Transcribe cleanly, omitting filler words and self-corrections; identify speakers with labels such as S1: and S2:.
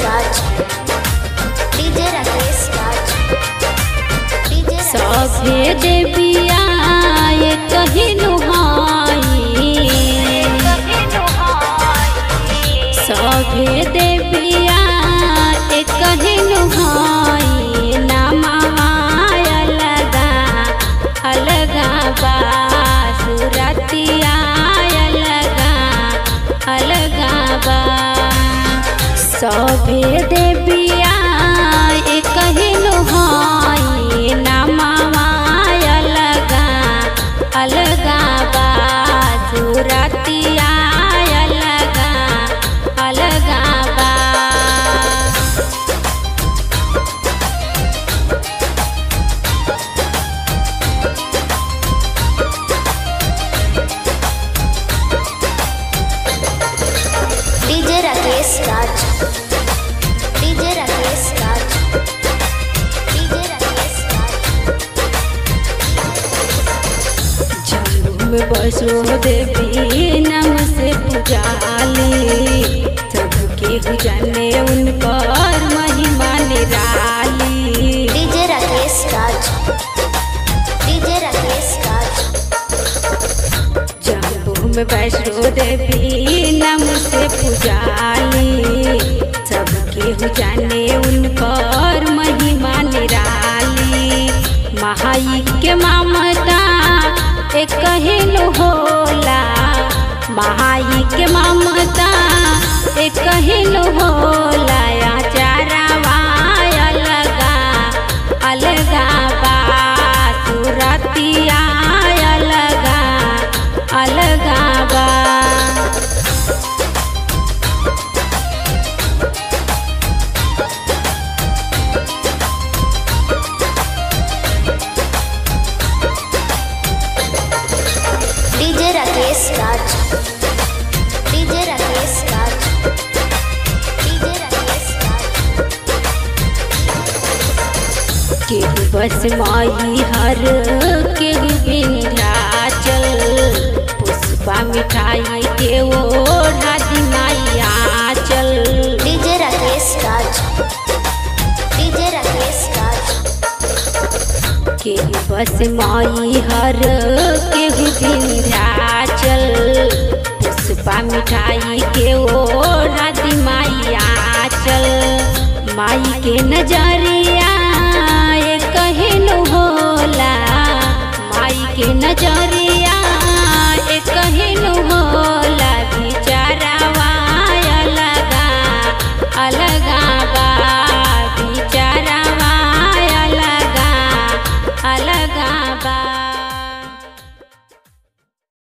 S1: राज, DJ Rakesh राज, DJ
S2: सभे देविया ये कही नुहाई, सभे देविया ये कही नुहाई, नामा अलगा अलगा बा सुरतिया अलगा अलगा बा। सभे देविया ये कही नुहाई, नामा अलगा अलगा बा सुरतिया अलगा अलगा बा।
S1: डीजे राकेश राज, डीजे राकेश राज, डीजे राकेश राज।
S2: जम्मू में बसो देवी नाम से पुजाली, सबके जाने उनकर महिमा निराली।
S1: डीजे राकेश राज, डीजे राकेश राज।
S2: जम्मू में वैष्णो देवी नाम से पुजाली, सबके जाने उनकर महिमा निराली। महाई के ममता एक कहिनु होला, महाई के ममता एक कहिनु होला। चारावा अलगा अलगा बा सुरतिया अलगा अलगा बा।
S1: डीजे राकेश राज, डीजे राकेश राज, डीजे राकेश राज।
S2: के बस माई हर के विंध्याचल, पुष्पा मिठाई के ओढ़ा दी माई आंचल।
S1: डीजे राकेश राज, डीजे राकेश राज।
S2: के बस माई हर के विंध्याचल, पुष्पा मिठाई के ओढ़ा दी माई आंचल। माई के नजरिया ये कहिनु होला, माई के नजरिया ये कहिनु होला। बिचारावा अलगा अलगा बा, बिचारावा अलगा अलगा बा।